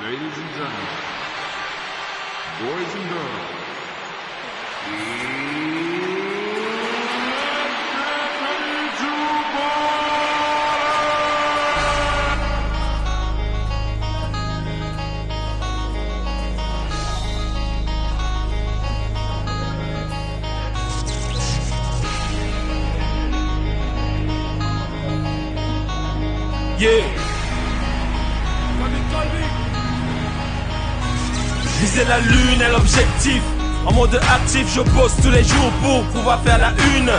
Ladies and gentlemen, boys and girls, Yeah. Viser la lune est l'objectif. En mode actif, je bosse tous les jours pour pouvoir faire la une.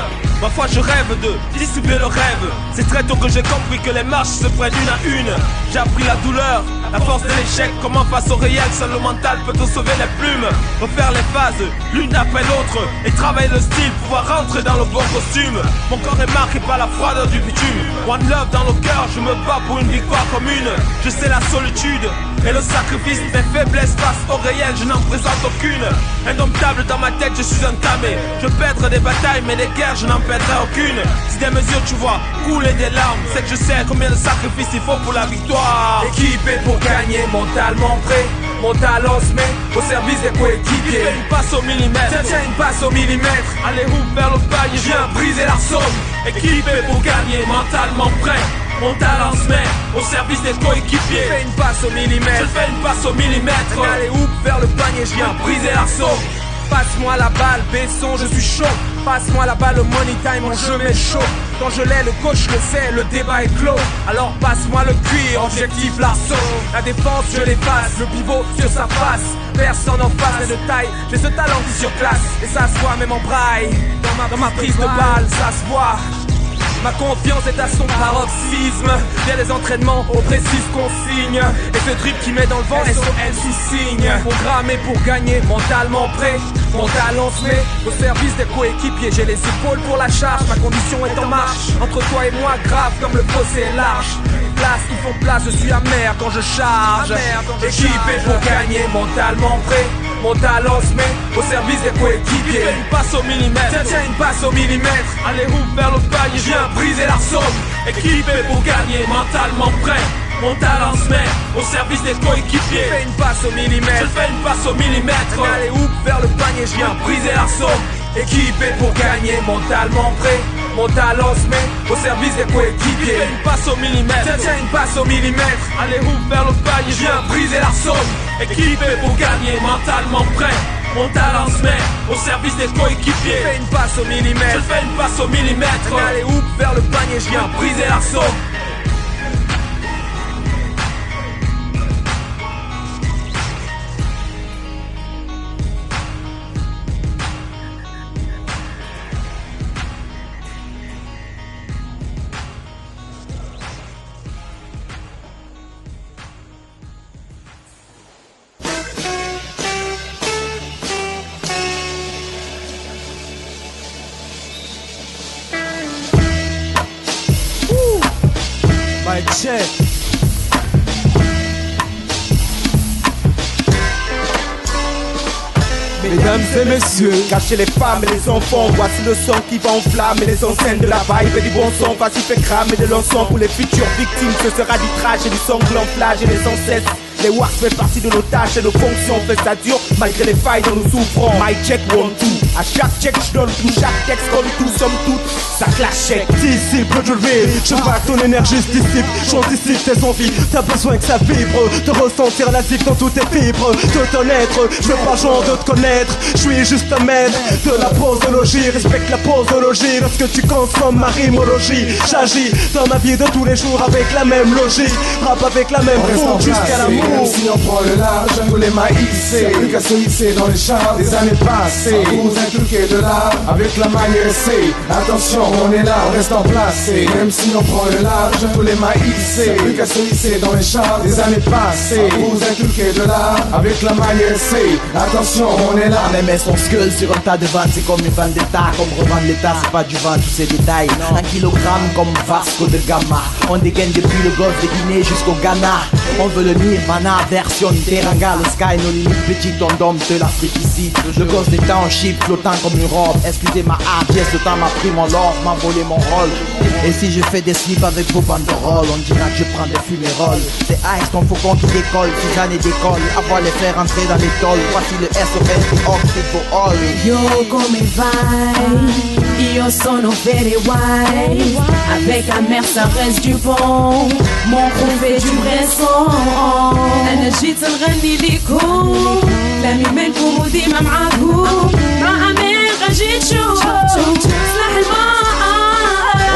Ma foi, je rêve de distribuer le rêve. C'est très tôt que j'ai compris que les marches se prennent une à une. J'ai appris la douleur, la force de l'échec. Comment face au réel, seul le mental peut te sauver les plumes. Refaire les phases, l'une après l'autre. Et travailler le style, pouvoir rentrer dans le bon costume. Mon corps est marqué par la froideur du bitume. One love dans le cœur, je me bats pour une victoire commune. Je sais la solitude et le sacrifice, mes faiblesses face au réel, je n'en présente aucune. Indomptable dans ma tête, je suis entamé. Je perdrai des batailles, mais des guerres, je n'en perdrai aucune. Si des mesures tu vois couler des larmes, c'est que je sais combien de sacrifices il faut pour la victoire. Équipé pour gagner, mentalement prêt. Mon talent se met au service des coéquipiers. Fais une passe au millimètre, Tiens une passe au millimètre. allez ouvre vers le panier, Je viens briser l'arceau. équipé pour gagner, mentalement prêt. Mon talent se met au service des coéquipiers. Fais une passe au Je millimètre. fais une passe au millimètre. Allez ouvre vers le panier, je viens briser l'arceau. Passe-moi la balle, Besson, je suis chaud. Passe-moi la balle, money time, mon jeu m'est chaud. Quand je l'ai, le coach le sait, le débat est clos. Alors passe-moi le cuir, objectif l'arceau. La défense, je l'efface, le pivot sur sa face. Personne en face n'est de taille, j'ai ce talent qui surclasse. Et ça se voit même en braille. Dans ma prise de balle, ça se voit. Ma confiance est à son paroxysme. Via les entraînements aux précises consignes. Et ce drip qui met dans le vent, SOS sous signe. Programmé pour gagner, mentalement prêt. Mon talent se met au service des coéquipiers. J'ai les épaules pour la charge, ma condition est en marche. Entre toi et moi, grave comme le fossé est large. Place, ils font place, je suis amer quand je charge. Équipé pour gagner, mentalement prêt. Mon talent se met au service des coéquipiers. Fais une passe au millimètre, Tiens une passe au millimètre. allez ouvre vers le panier. Je viens briser l'arceau. Équipé pour gagner, mentalement prêt. Mon talent se met au service des coéquipiers. Fais une passe au millimètre. Je fais une passe au millimètre. Allez ouvre vers le panier, je viens briser l'arceau. Équipé pour gagner, mentalement prêt. Mon talent se met au service des coéquipiers. Fais une passe au millimètre, Tiens une passe au millimètre. allez ouvre vers le panier. Je viens briser l'arceau. Équipé pour gagner, mentalement prêt. Mon talent se met au service des coéquipiers. Fais une passe au Je millimètre. fais une passe au millimètre. Allez ouvre vers le panier, je viens briser l'arceau. Mic check. Mesdames et messieurs, cachez les femmes et les enfants. Voici le son qui va enflammer les enceintes de la vibe et du bon son. Vas-y fait cramer de l'encens pour les futures victimes. Ce sera du trash et du sanglant plage et les ancêtres. Les wax fait partie de nos tâches et nos fonctions. Fait ça dur malgré les failles dont nous souffrons. My check one two. À chaque check je donne tout. Chaque texte comme tout somme toute. Ça clash check. Dissipe le drill, je vois que ton énergie se dissipe. J'anticipe tes envies, t'as besoin que ça vibre. De ressentir la zik dans toutes tes fibres. De ton être, je veux pas genre de te connaître. Je suis juste un maître de la posologie. Respecte la posologie lorsque tu consommes ma rimologie. J'agis dans ma vie de tous les jours avec la même logique. Rap avec la même fougue jusqu'à l'amour. Même si on prend le large, tous les maïs, plus qu'à se hisser dans les chars des années passées. Vous inculquez de l'art avec la manière c'est. Attention, on est là, on reste en place. Même si on prend le large, tous les maïs, plus qu'à se hisser dans les chars des années passées. Vous inculquez de l'art avec la manière c'est. Attention, on est là. Même son skull sur un tas de ventes, c'est comme une vendetta. Comme revendre l'état, c'est pas du vent, tous ces détails. Un kilogramme comme Vasco de Gama. On dégaine depuis le golfe de Guinée jusqu'au Ghana. On veut le Nirvana. Savannah, version Teranga, le sky, nos limites, petit dom de l'Afrique ici. Le gosse des townships, flottant comme une robe. Excusez ma hardiesse, le temps m'a pris mon lord, m'a volé mon rôle. Et si je fais des slips avec vos banderoles, on dira que je prends des fuméroles. C'est Ice, ton faucon qui décolle, 6 années d'école, avoir les faire entrer dans les tolls. Voici le SOS du Oxford for all. Yo come vai, io sono very white. Avec la mer ça reste du bon, mon crew fait du vrai son. أنا جيت نغني ليكم، كلامي منكم وديما معاكم. مع أمير جيت شوف سلاح الماء.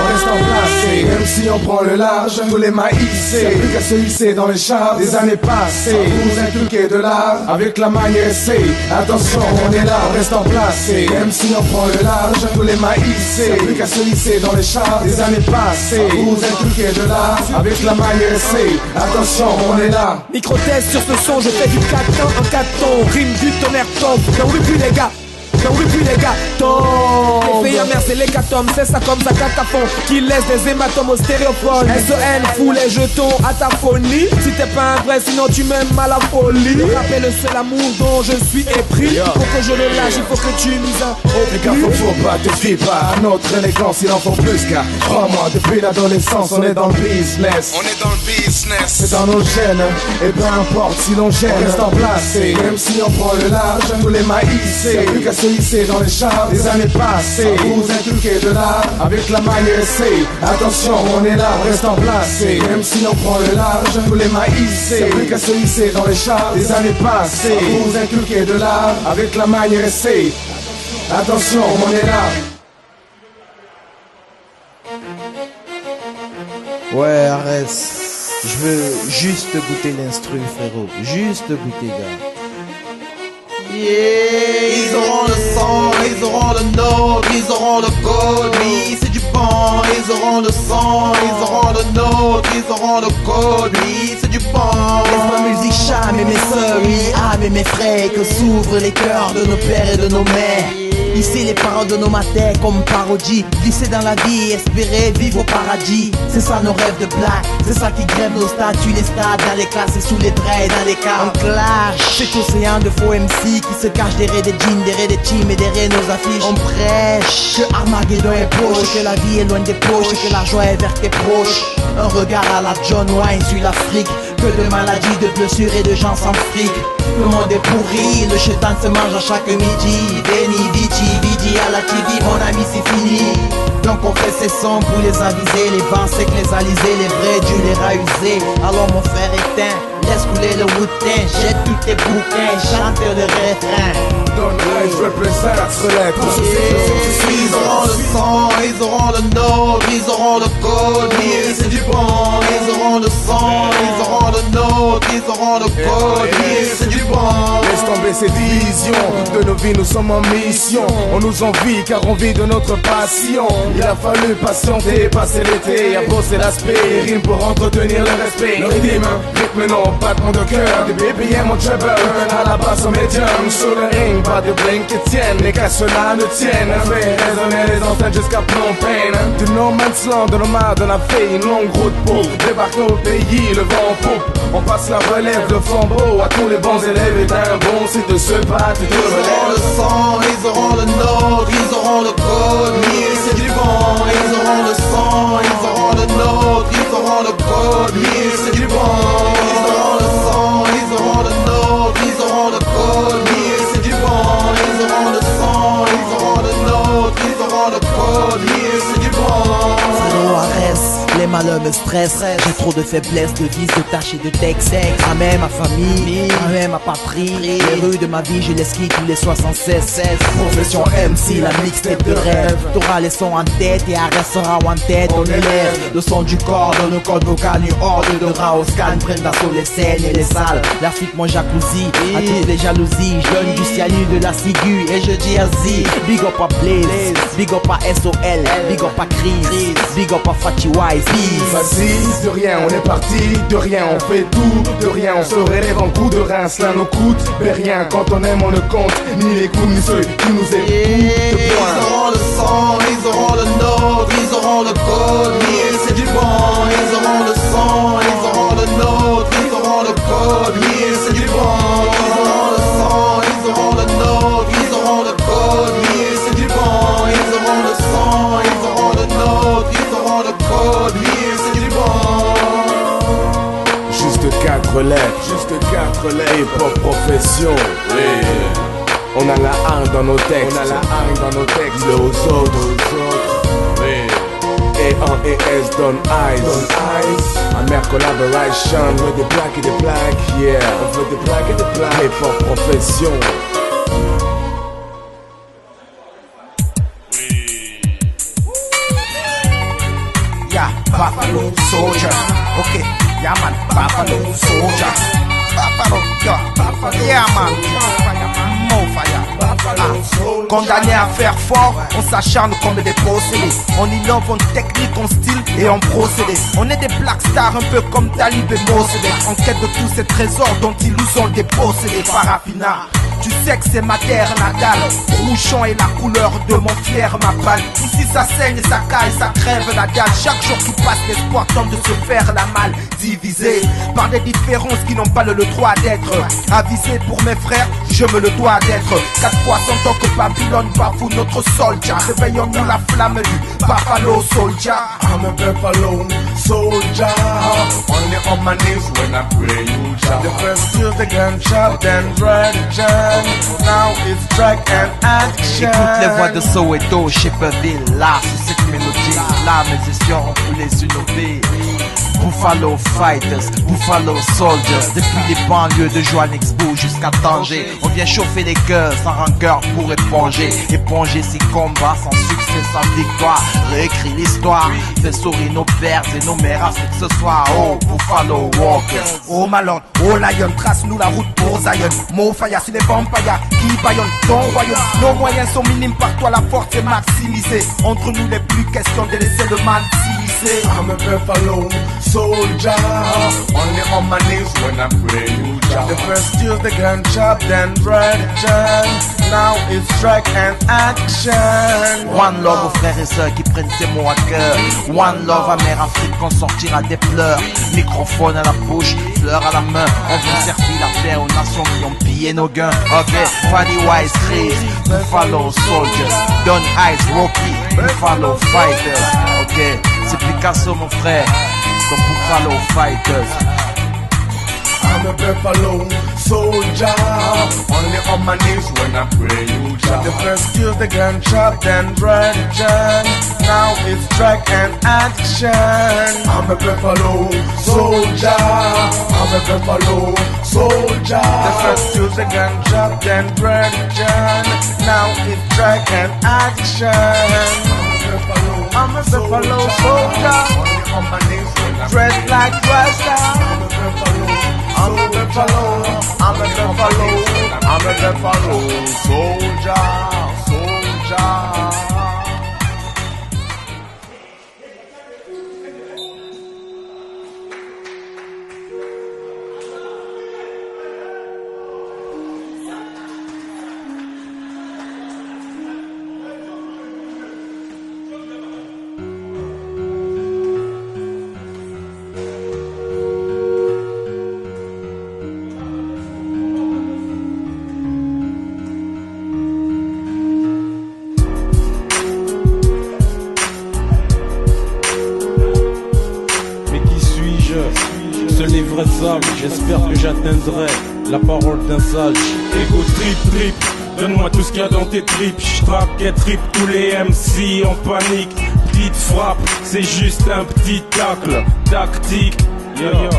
On reste en place, même si on prend le large, tous les maïsés, plus qu'à se hisser dans les chars des années passées. Vous inculquez de l'art, avec la manière essai. Attention, on est là, on reste en place, même si on prend le large, tous les maïsés, plus qu'à se hisser dans les chars des années passées. Vous inculquez de l'art, avec la manière essai. Attention, on est là. Micro-test sur ce son, je fais du 4 temps en 4 tons. Rime du tonnerre tombe, non oui plus les gars. Non oui plus les gars, tombe. Les filles amères c'est l'hécatombe, c'est ça comme ça cacaphone qui laisse des hématomes au stéréophone. SON fout les jetons à ta folie. Si t'es pas un vrai sinon tu m'aimes à la folie. Le rap est le seul amour dont je suis épris. Pour que je le lâche il faut que tu mises un Les gars faut pas, te fie pas à notre élégance, il en faut plus car crois-moi, depuis l'adolescence on est dans le business. On est dans le business. C'est dans nos gènes, et peu importe si l'on gêne, on reste en place. Même si on prend le large, tous les maïsés, plus qu'à se hisser dans les chars des années passées. Vous inculquez de l'art, avec la manière essai. Attention, on est là, on reste en place. Même si on prend le large, tous les maïsés, plus qu'à se hisser dans les chars des années passées. Vous inculquez de l'art, avec la manière essai. Attention, on est là. Ouais, arrête. Je veux juste goûter l'instru, frérot. Juste goûter, gars. Yeah, ils auront le son, ils auront le note, ils auront le code. Oui, c'est du bon, ils auront le son, ils auront le note, ils auront le code. Oui, c'est du bon. Laisse ma musique charme et mes sœurs, oui, âme et mes frères, que s'ouvrent les cœurs de nos pères et de nos mères. Ici les paroles de nos matins comme parodie. Glisser dans la vie, espérer vivre au paradis. C'est ça nos rêves de black. C'est ça qui grève nos statues, les stades dans les classes et sous les draps et dans les cars. On clash, cet océan de faux MC qui se cache derrière des jeans, derrière des teams et derrière nos affiches. On prêche que Armageddon est proche, que la vie est loin des poches, que la joie est vers tes proches. Un regard à la John Wayne sur l'Afrique. Que de maladies, de blessures et de gens sans fric. Le monde est pourri, le chétan se mange à chaque midi. Veni, vici, vidi à la TV, mon ami c'est fini. Donc on fait ces sons pour les aviser. Les vents secs, les alizés, les vrais dieux, les rats usés. Alors mon frère éteint, laisse couler le boutin. Jette tous tes bouquins, chante le refrain. Don't je représente, relève pour ce Ils auront le son, ils auront le note, ils auront le code. Oui, c'est du bon, ils auront le son, ils auront le note, ils auront le code. Oui, c'est du bon. Laisse tomber ces divisions. De nos vies nous sommes en mission. On nous envie car on vit de notre passion. Il a fallu patienter, passer l'été, à bosser l'aspect, rime pour entretenir le respect. Le rythme non, battement de cœur. Des BPM en treble, à la basse au médium. Sur le ring, pas de bling qui tiennent, les cas cela ne tiennent. Fait résonner les enceintes jusqu'à Phnom Penh. De No Man's Land, de nomade, on a fait une longue route pour débarquer au pays, le vent en poupe. On passe la relève, le flambeau à tous les bons élèves. Et un bon site de se battre. Ils auront le son, ils auront le note, ils auront le code. Oui, c'est du bon, ils auront le son, ils auront le note, ils auront le code. Oui, c'est du bon, ils auront le son, ils auront le note, ils auront le code. Oui, c'est du bon, ils auront le son, ils auront le note, ils auront le code. Oui, c'est du bon. Les malheurs me stressent, j'ai trop de faiblesse, de vices, de tâches et de textes. Cramer ma famille, cramer ma patrie. Les rues de ma vie, je les skie tous les 76. Profession MC, la mixtape de rêve. T'auras les sons en tête et arrêt sera en tête. On élève le son du corps, dans nos cordes vocales, une horde de rats au scan prennent d'assaut les scènes et les salles. L'Afrique, mon jacuzzi, à toutes les jalousies. Je donne du cyanide, de la ciguë et je dis à Z. Big up à Blaze, big up à SOL, big up à Chris, big up à Fatty Wise. Vas-y, de rien on est parti, de rien on fait tout, de rien on se relève en coup de rein, cela nous coûte, mais rien quand on aime on ne compte, ni les coups ni ceux qui nous écoutent. Ils auront le son, ils auront le note, ils auront le code, oui, c'est du bon, ils auront le son, ils auront le note, ils auront le code, 4 lettres, juste 4 lettres. hip-hop profession. Oui. On a la hargne dans nos textes, On a la hargne dans nos textes. dis-le aux autres. Oui. A-N-A-S, Don Ice. Amère collaboration with the black et the black, yeah. On veut des black et des black. Hip-hop profession. Yeah, Buffalo Soldier. Okay, yeah man, Buffalo Soldier. Buffalo, yeah, Buffalo. Yeah man, more fire. Condamné à faire fort, on s'acharne comme des possédés. On innove en technique, en style et en procédé. On est des black stars un peu comme Talib et Mossadegh, en quête de tous ces trésors dont ils nous ont dépossédés. Parafina, tu sais que c'est ma terre natale. Rouchon est la couleur de mon fier, ma balle. Ici ça saigne et ça caille, ça crève la dalle. Chaque jour qui passe, l'espoir tente de se faire la malle. Divisé par des différences qui n'ont pas le droit d'être. Avisé pour mes frères, je me le dois d'être. 4 fois 100 ans que Babylone bafoue notre soldier. Réveillons-nous la flamme du Buffalo Soldier. I'm a Buffalo soldier. Only on my knees when I pray you, Jah. The first use the gunshot, then dry the jam. Now it's track and action. Écoute les voix de Soweto, Shepherdville, là, sous cette mélodie, là, mes espions ont pu les innover. Buffalo Fighters, Buffalo Soldiers, depuis les banlieues de Johannesburg jusqu'à Tanger, on vient chauffer les cœurs sans rancœur pour éponger ces combats sans succès, sans victoire, réécrit l'histoire, fait sourire nos pères et nos mères à ce que ce soit, oh Buffalo Walkers. Oh Malone, oh Lion, trace-nous la route pour Zion. Mofaya, c'est les vampires qui baillonnent ton royaume. Nos moyens sont minimes, par toi la force est maximisée. Entre nous, les plus questions de laisser le mal s'immiscer. I'm a Buffalo soldier. Only on my knees when I pray you, Jah. The first use the gunshot, then dry the jam. Now it's track and action. One love aux frères et sœurs qui prennent ces mots à cœur. One love à mère Afrique qu'on sortira des pleurs. Microphone à la bouche, fleurs à la main. On vient servir la paix aux nations qui ont pillé nos gains. Ok, Fanny Wise Chris, Buffalo Soldiers, Don Ice Rocky, Buffalo Fighters. Ok, c'est Picasso mon frère, son Buffalo Fighters. I'm a Buffalo soldier. Only on my knees when I pray you, Jah. The first use the gunshot, then dry the jam. Now it's track and action. I'm a Buffalo soldier. I'm a Buffalo soldier. The first use the gunshot, then dry the jam. Now it's track and action. I'm a Buffalo soldier. Only on my knees when I Dressed like Rasta. I'm a Buffalo, I'm a Buffalo, I'm a Buffalo soldier, soldier. J'espère que j'atteindrai la parole d'un sage. Ego trip trip, donne-moi tout ce qu'il y a dans tes tripes. J'trappe et trip tous les MC en panique. Petite frappe, c'est juste un petit tacle tactique. Yo.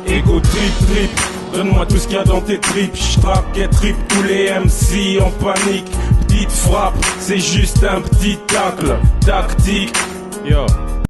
Ego trip trip, donne-moi tout ce qu'il y a dans tes tripes. J'trappe et trip tous les MC en panique. Petite frappe, c'est juste un petit tacle tactique. Yo.